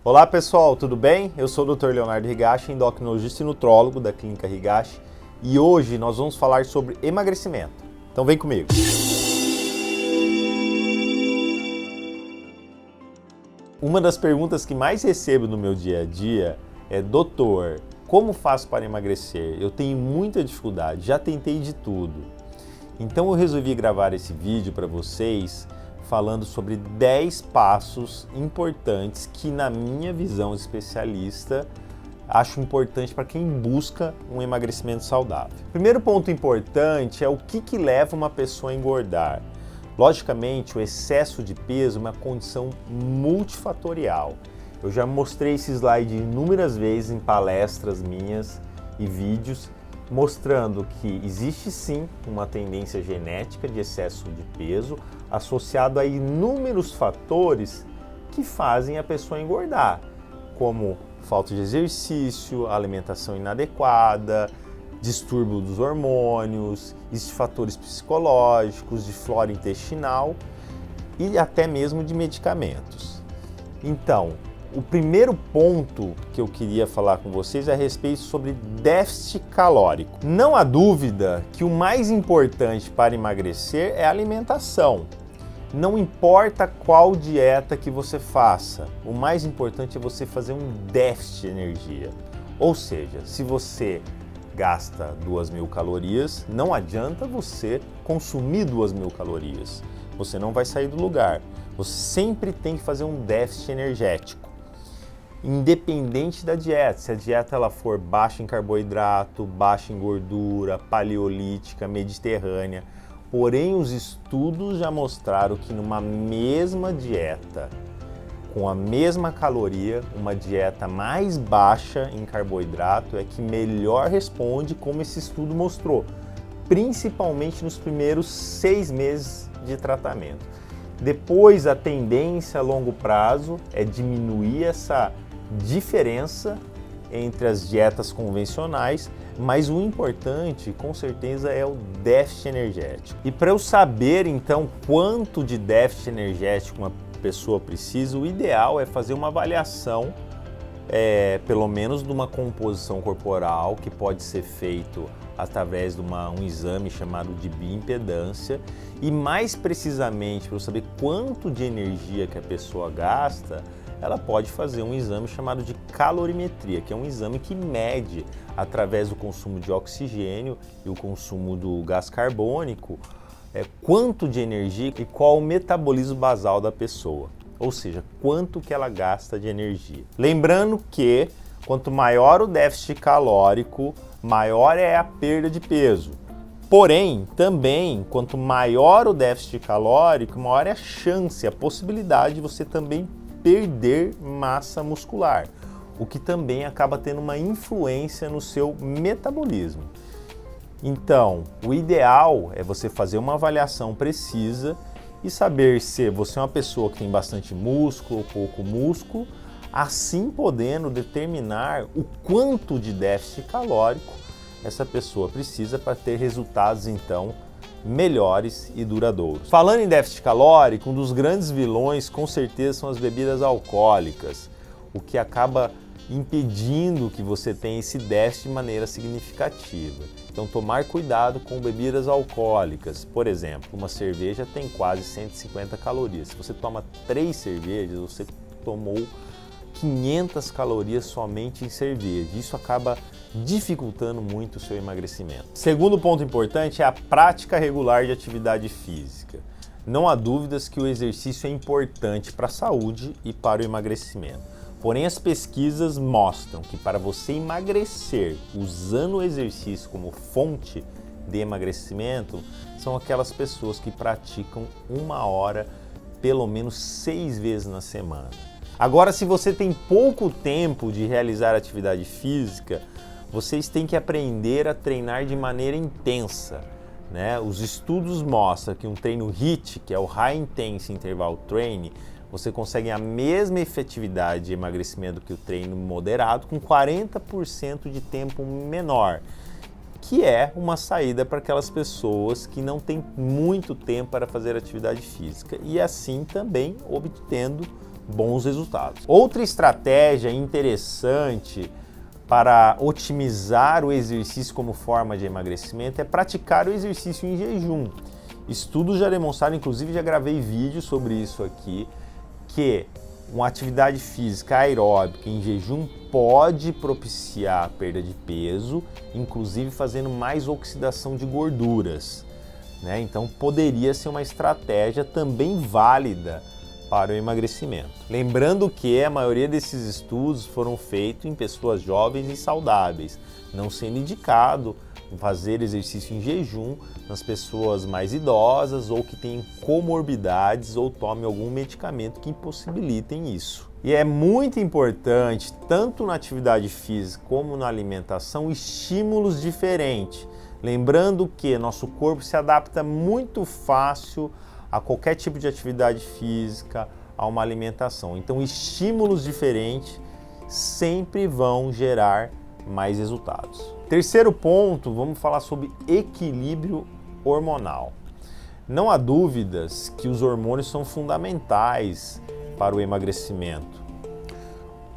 Olá pessoal, tudo bem? Eu sou o Dr. Leonardo Higashi, endocrinologista e nutrólogo da Clínica Higashi, e hoje nós vamos falar sobre emagrecimento. Então vem comigo! Uma das perguntas que mais recebo no meu dia a dia é: doutor, como faço para emagrecer? Eu tenho muita dificuldade, já tentei de tudo. Então eu resolvi gravar esse vídeo para vocês falando sobre 10 passos importantes que, na minha visão de especialista, acho importante para quem busca um emagrecimento saudável. Primeiro ponto importante é o que leva uma pessoa a engordar. Logicamente, o excesso de peso é uma condição multifatorial. Eu já mostrei esse slide inúmeras vezes em palestras minhas e vídeos, mostrando que existe sim uma tendência genética de excesso de peso associado a inúmeros fatores que fazem a pessoa engordar, como falta de exercício, alimentação inadequada, distúrbio dos hormônios, existem fatores psicológicos, de flora intestinal e até mesmo de medicamentos. Então, o primeiro ponto que eu queria falar com vocês é a respeito sobre déficit calórico. Não há dúvida que o mais importante para emagrecer é a alimentação. Não importa qual dieta que você faça, o mais importante é você fazer um déficit de energia. Ou seja, se você gasta 2.000 calorias, não adianta você consumir 2.000 calorias. Você não vai sair do lugar. Você sempre tem que fazer um déficit energético. Independente da dieta, se a dieta ela for baixa em carboidrato, baixa em gordura, paleolítica, mediterrânea, porém os estudos já mostraram que numa mesma dieta, com a mesma caloria, uma dieta mais baixa em carboidrato é que melhor responde, como esse estudo mostrou, principalmente nos primeiros 6 meses de tratamento. Depois, a tendência a longo prazo é diminuir essa diferença entre as dietas convencionais, mas o importante, com certeza, é o déficit energético. E para eu saber, então, quanto de déficit energético uma pessoa precisa, o ideal é fazer uma avaliação, pelo menos de uma composição corporal, que pode ser feito através de um exame chamado de bioimpedância, e mais precisamente, para eu saber quanto de energia que a pessoa gasta, ela pode fazer um exame chamado de calorimetria, que é um exame que mede, através do consumo de oxigênio e o consumo do gás carbônico, quanto de energia e qual o metabolismo basal da pessoa, ou seja, quanto que ela gasta de energia. Lembrando que quanto maior o déficit calórico, maior é a perda de peso. Porém, também, quanto maior o déficit calórico, maior é a chance, a possibilidade de você também perder massa muscular, o que também acaba tendo uma influência no seu metabolismo. Então, o ideal é você fazer uma avaliação precisa e saber se você é uma pessoa que tem bastante músculo ou pouco músculo, assim podendo determinar o quanto de déficit calórico essa pessoa precisa para ter resultados, então, melhores e duradouros. Falando em déficit calórico, um dos grandes vilões com certeza são as bebidas alcoólicas, o que acaba impedindo que você tenha esse déficit de maneira significativa. Então, tomar cuidado com bebidas alcoólicas. Por exemplo, uma cerveja tem quase 150 calorias. Se você toma 3 cervejas, você tomou 500 calorias somente em cerveja. Isso acaba dificultando muito o seu emagrecimento. Segundo ponto importante é a prática regular de atividade física. Não há dúvidas que o exercício é importante para a saúde e para o emagrecimento. Porém, as pesquisas mostram que para você emagrecer usando o exercício como fonte de emagrecimento, são aquelas pessoas que praticam 1 hora pelo menos 6 vezes na semana. Agora, se você tem pouco tempo de realizar atividade física, vocês têm que aprender a treinar de maneira intensa, né? Os estudos mostram que um treino HIIT, que é o High Intense Interval Training, você consegue a mesma efetividade de emagrecimento que o treino moderado com 40% de tempo menor, que é uma saída para aquelas pessoas que não têm muito tempo para fazer atividade física e assim também obtendo bons resultados. Outra estratégia interessante para otimizar o exercício como forma de emagrecimento é praticar o exercício em jejum. Estudos já demonstraram, inclusive já gravei vídeo sobre isso aqui, que uma atividade física aeróbica em jejum pode propiciar a perda de peso, inclusive fazendo mais oxidação de gorduras, né? Então poderia ser uma estratégia também válida para o emagrecimento. Lembrando que a maioria desses estudos foram feitos em pessoas jovens e saudáveis, não sendo indicado fazer exercício em jejum nas pessoas mais idosas ou que tenham comorbidades ou tomem algum medicamento que impossibilitem isso. E é muito importante, tanto na atividade física como na alimentação, estímulos diferentes. Lembrando que nosso corpo se adapta muito fácil a qualquer tipo de atividade física, a uma alimentação. Então, estímulos diferentes sempre vão gerar mais resultados. Terceiro ponto, vamos falar sobre equilíbrio hormonal. Não há dúvidas que os hormônios são fundamentais para o emagrecimento.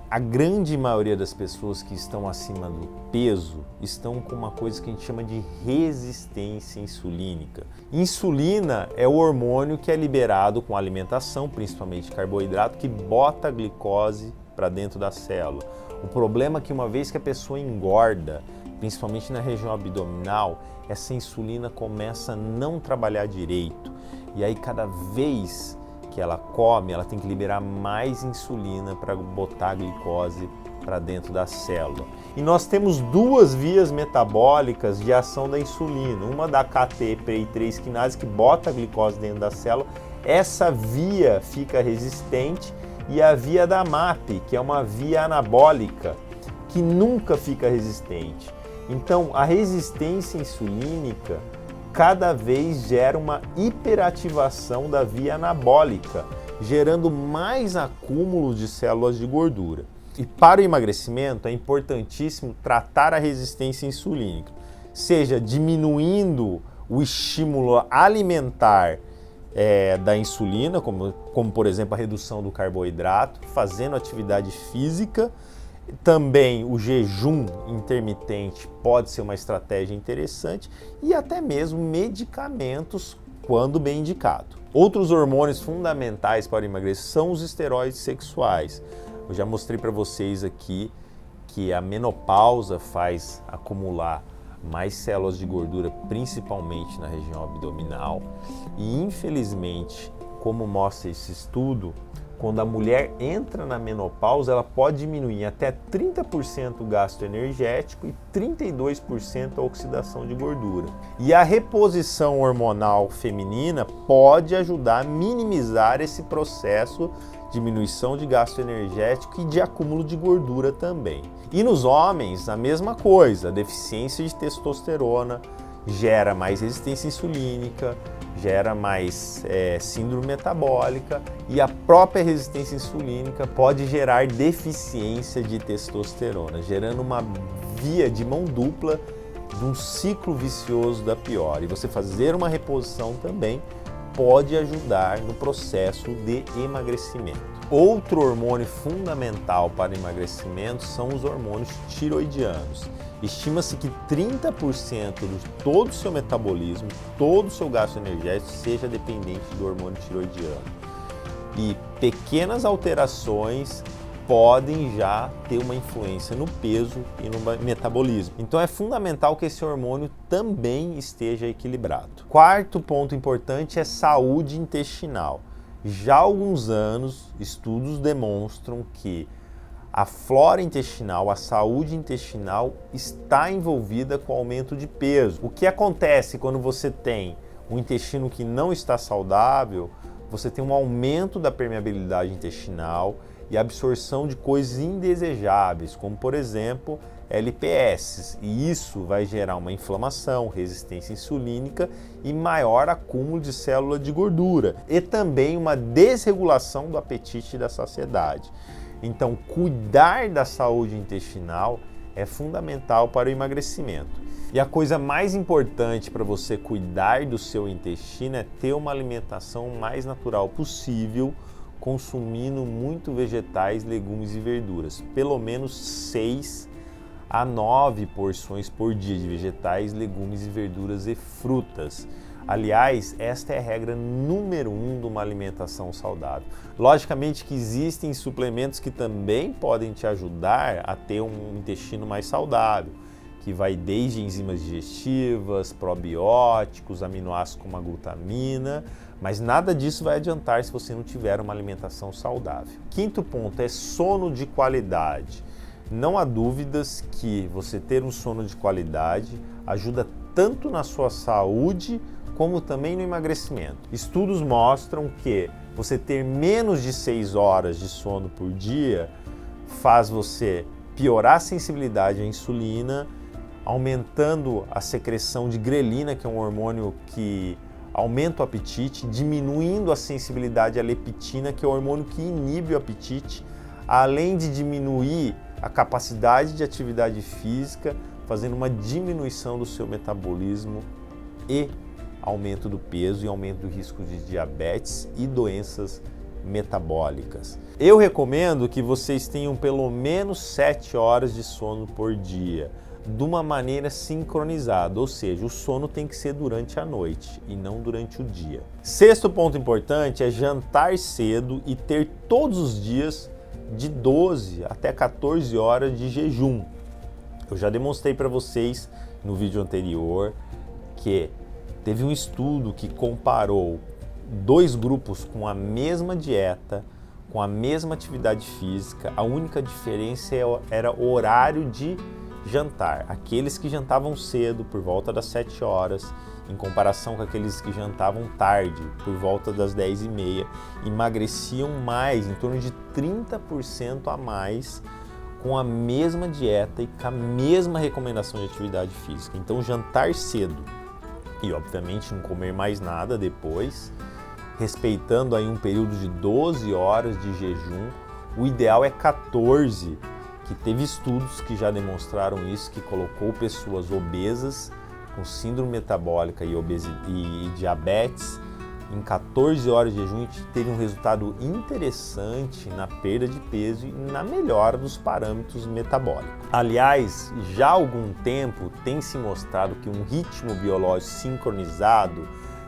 A grande maioria das pessoas que estão acima do peso estão com uma coisa que a gente chama de resistência insulínica. Insulina é o hormônio que é liberado com a alimentação, principalmente carboidrato, que bota a glicose para dentro da célula. O problema é que uma vez que a pessoa engorda, principalmente na região abdominal, essa insulina começa a não trabalhar direito. E aí cada vez que ela come, ela tem que liberar mais insulina para botar a glicose para dentro da célula. E nós temos duas vias metabólicas de ação da insulina, uma da KT-PI3 quinase que bota a glicose dentro da célula, essa via fica resistente, e a via da MAP, que é uma via anabólica, que nunca fica resistente. Então, a resistência insulínica cada vez gera uma hiperativação da via anabólica, gerando mais acúmulo de células de gordura. E para o emagrecimento é importantíssimo tratar a resistência insulínica, seja diminuindo o estímulo alimentar da insulina, como por exemplo a redução do carboidrato, fazendo atividade física. Também o jejum intermitente pode ser uma estratégia interessante e até mesmo medicamentos quando bem indicado. Outros hormônios fundamentais para emagrecer são os esteroides sexuais. Eu já mostrei para vocês aqui que a menopausa faz acumular mais células de gordura, principalmente na região abdominal. E infelizmente, como mostra esse estudo, quando a mulher entra na menopausa, ela pode diminuir até 30% o gasto energético e 32% a oxidação de gordura. E a reposição hormonal feminina pode ajudar a minimizar esse processo de diminuição de gasto energético e de acúmulo de gordura também. E nos homens, a mesma coisa, a deficiência de testosterona gera mais resistência insulínica, gera mais síndrome metabólica, e a própria resistência insulínica pode gerar deficiência de testosterona, gerando uma via de mão dupla de um ciclo vicioso da pior. E você fazer uma reposição também pode ajudar no processo de emagrecimento. Outro hormônio fundamental para emagrecimento são os hormônios tiroidianos. Estima-se que 30% de todo o seu metabolismo, todo o seu gasto energético seja dependente do hormônio tiroidiano. E pequenas alterações podem já ter uma influência no peso e no metabolismo. Então é fundamental que esse hormônio também esteja equilibrado. Quarto ponto importante é saúde intestinal. Já há alguns anos, estudos demonstram que a flora intestinal, a saúde intestinal está envolvida com o aumento de peso. O que acontece quando você tem um intestino que não está saudável? Você tem um aumento da permeabilidade intestinal e absorção de coisas indesejáveis, como por exemplo LPS, e isso vai gerar uma inflamação, resistência insulínica e maior acúmulo de célula de gordura, e também uma desregulação do apetite e da saciedade. Então, cuidar da saúde intestinal é fundamental para o emagrecimento. E a coisa mais importante para você cuidar do seu intestino é ter uma alimentação mais natural possível, consumindo muito vegetais, legumes e verduras. Pelo menos 6 a 9 porções por dia de vegetais, legumes e verduras e frutas. Aliás, esta é a regra número 1 de uma alimentação saudável. Logicamente que existem suplementos que também podem te ajudar a ter um intestino mais saudável, que vai desde enzimas digestivas, probióticos, aminoácidos como a glutamina, mas nada disso vai adiantar se você não tiver uma alimentação saudável. Quinto ponto é sono de qualidade. Não há dúvidas que você ter um sono de qualidade ajuda tanto na sua saúde como também no emagrecimento. Estudos mostram que você ter menos de 6 horas de sono por dia faz você piorar a sensibilidade à insulina, aumentando a secreção de grelina, que é um hormônio que aumenta o apetite, diminuindo a sensibilidade à leptina, que é o hormônio que inibe o apetite, além de diminuir a capacidade de atividade física, fazendo uma diminuição do seu metabolismo e aumento do peso e aumento do risco de diabetes e doenças metabólicas. Eu recomendo que vocês tenham pelo menos 7 horas de sono por dia, de uma maneira sincronizada, ou seja, o sono tem que ser durante a noite e não durante o dia. Sexto ponto importante é jantar cedo e ter todos os dias de 12 até 14 horas de jejum. Eu já demonstrei para vocês no vídeo anterior que teve um estudo que comparou 2 grupos com a mesma dieta, com a mesma atividade física. A única diferença era o horário de jantar. Aqueles que jantavam cedo, por volta das 7 horas, em comparação com aqueles que jantavam tarde, por volta das 10h30, emagreciam mais, em torno de 30% a mais, com a mesma dieta e com a mesma recomendação de atividade física. Então, jantar cedo e, obviamente, não comer mais nada depois, respeitando aí um período de 12 horas de jejum. O ideal é 14, que teve estudos que já demonstraram isso, que colocou pessoas obesas com síndrome metabólica e diabetes em 14 horas de jejum, e teve um resultado interessante na perda de peso e na melhora dos parâmetros metabólicos. Aliás, já há algum tempo tem se mostrado que um ritmo biológico sincronizado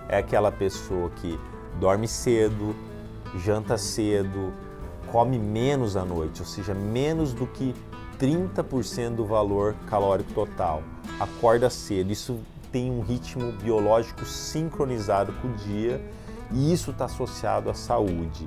é aquela pessoa que dorme cedo, janta cedo, come menos à noite, ou seja, menos do que 30% do valor calórico total, acorda cedo. Isso tem um ritmo biológico sincronizado com o dia e isso está associado à saúde.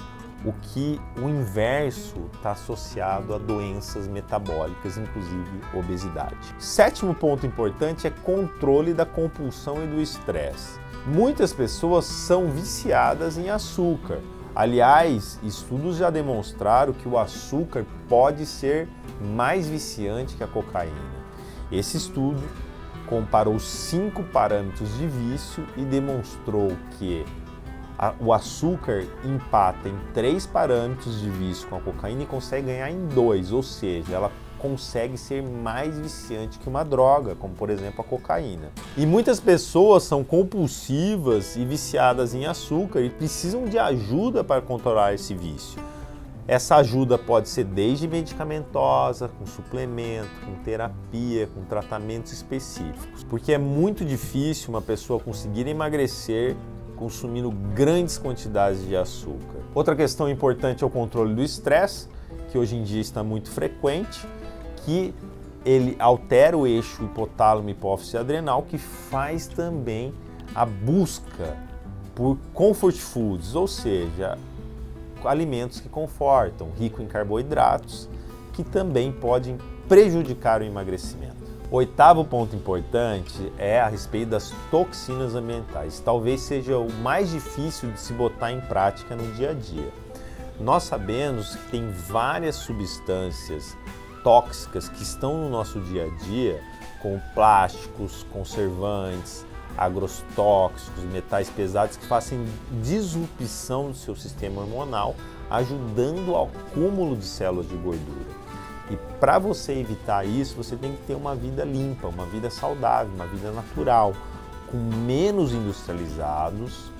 O inverso está associado a doenças metabólicas, inclusive obesidade. Sétimo ponto importante é controle da compulsão e do estresse. Muitas pessoas são viciadas em açúcar. Aliás, estudos já demonstraram que o açúcar pode ser mais viciante que a cocaína. Esse estudo comparou 5 parâmetros de vício e demonstrou que o açúcar empata em 3 parâmetros de vício com a cocaína e consegue ganhar em 2, ou seja, ela consegue ser mais viciante que uma droga, como por exemplo a cocaína. E muitas pessoas são compulsivas e viciadas em açúcar e precisam de ajuda para controlar esse vício. Essa ajuda pode ser desde medicamentosa, com suplemento, com terapia, com tratamentos específicos, porque é muito difícil uma pessoa conseguir emagrecer consumindo grandes quantidades de açúcar. Outra questão importante é o controle do estresse, que hoje em dia está muito frequente, que ele altera o eixo hipotálamo, hipófise adrenal, que faz também a busca por comfort foods, ou seja, alimentos que confortam, rico em carboidratos, que também podem prejudicar o emagrecimento. O oitavo ponto importante é a respeito das toxinas ambientais. Talvez seja o mais difícil de se botar em prática no dia a dia. Nós sabemos que tem várias substâncias tóxicas que estão no nosso dia a dia, como plásticos, conservantes, agrotóxicos, metais pesados, que fazem disrupção do seu sistema hormonal, ajudando ao acúmulo de células de gordura. E para você evitar isso, você tem que ter uma vida limpa, uma vida saudável, uma vida natural, com menos industrializados,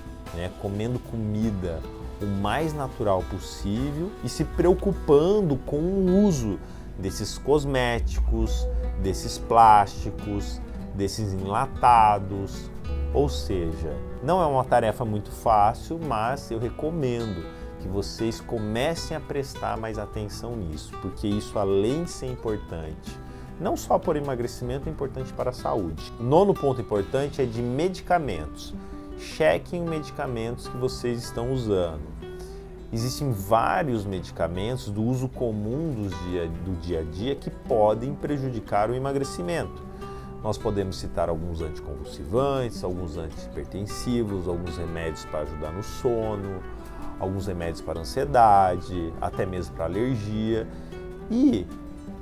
comendo comida o mais natural possível e se preocupando com o uso desses cosméticos, desses plásticos, desses enlatados. Ou seja, não é uma tarefa muito fácil, mas eu recomendo que vocês comecem a prestar mais atenção nisso, porque isso, além de ser importante, não só por emagrecimento, é importante para a saúde. O nono ponto importante é de medicamentos. Chequem os medicamentos que vocês estão usando. Existem vários medicamentos do uso comum do dia a dia que podem prejudicar o emagrecimento. Nós podemos citar alguns anticonvulsivantes, alguns antihipertensivos, alguns remédios para ajudar no sono, alguns remédios para ansiedade, até mesmo para alergia. E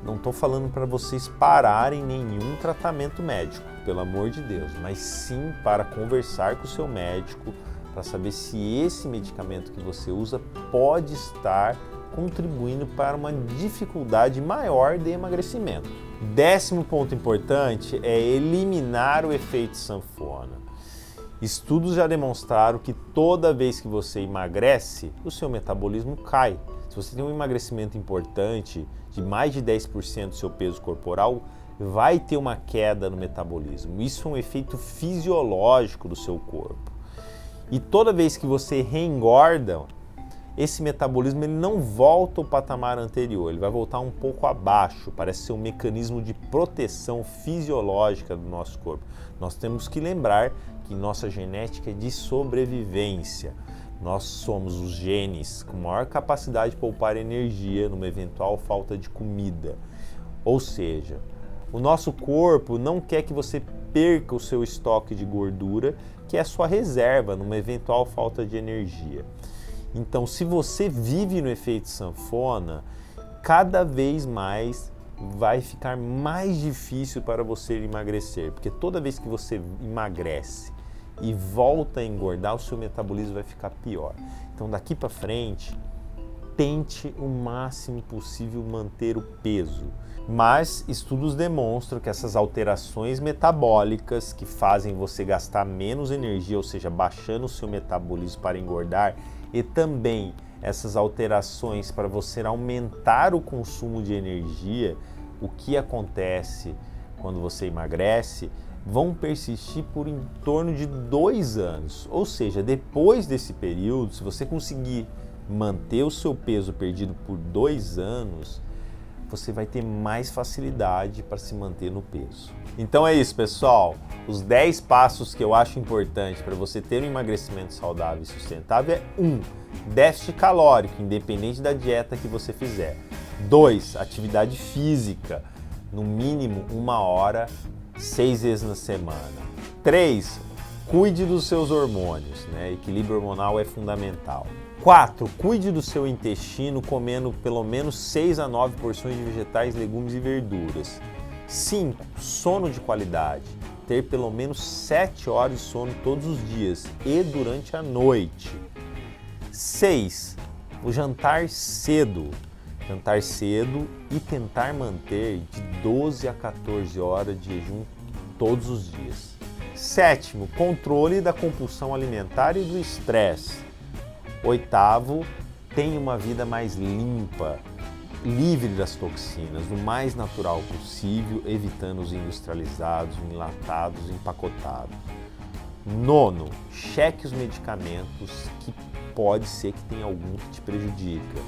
não estou falando para vocês pararem nenhum tratamento médico, pelo amor de Deus, mas sim para conversar com o seu médico, para saber se esse medicamento que você usa pode estar contribuindo para uma dificuldade maior de emagrecimento. 10º ponto importante é eliminar o efeito sanfona. Estudos já demonstraram que toda vez que você emagrece, o seu metabolismo cai. Se você tem um emagrecimento importante, de mais de 10% do seu peso corporal, vai ter uma queda no metabolismo. Isso é um efeito fisiológico do seu corpo. E toda vez que você reengorda, esse metabolismo ele não volta ao patamar anterior, ele vai voltar um pouco abaixo, parece ser um mecanismo de proteção fisiológica do nosso corpo. Nós temos que lembrar que nossa genética é de sobrevivência. Nós somos os genes com maior capacidade de poupar energia numa eventual falta de comida. Ou seja, o nosso corpo não quer que você perca o seu estoque de gordura, que é a sua reserva numa eventual falta de energia. Então, se você vive no efeito sanfona, cada vez mais vai ficar mais difícil para você emagrecer, porque toda vez que você emagrece e volta a engordar, o seu metabolismo vai ficar pior. Então, daqui para frente, tente o máximo possível manter o peso. Mas estudos demonstram que essas alterações metabólicas que fazem você gastar menos energia, ou seja, baixando o seu metabolismo para engordar, e também essas alterações para você aumentar o consumo de energia, o que acontece quando você emagrece, vão persistir por em torno de 2 anos. Ou seja, depois desse período, se você conseguir manter o seu peso perdido por 2 anos, você vai ter mais facilidade para se manter no peso. Então é isso, pessoal. Os 10 passos que eu acho importante para você ter um emagrecimento saudável e sustentável é 1. Déficit calórico, independente da dieta que você fizer. 2. Atividade física, no mínimo 1 hora, 6 vezes na semana. 3. Cuide dos seus hormônios, né? Equilíbrio hormonal é fundamental. 4. Cuide do seu intestino comendo pelo menos 6 a 9 porções de vegetais, legumes e verduras. 5. Sono de qualidade. Ter pelo menos 7 horas de sono todos os dias e durante a noite. 6. O jantar cedo. Jantar cedo e tentar manter de 12 a 14 horas de jejum todos os dias. 7. Controle da compulsão alimentar e do estresse. 8. Tenha uma vida mais limpa, livre das toxinas, o mais natural possível, evitando os industrializados, enlatados, empacotados. 9. Cheque os medicamentos que pode ser que tenha algum que te prejudica.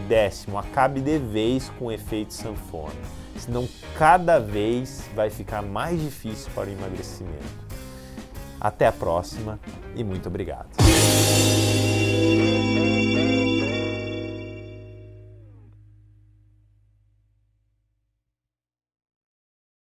10. Acabe de vez com o efeito sanfona, senão cada vez vai ficar mais difícil para o emagrecimento. Até a próxima e muito obrigado.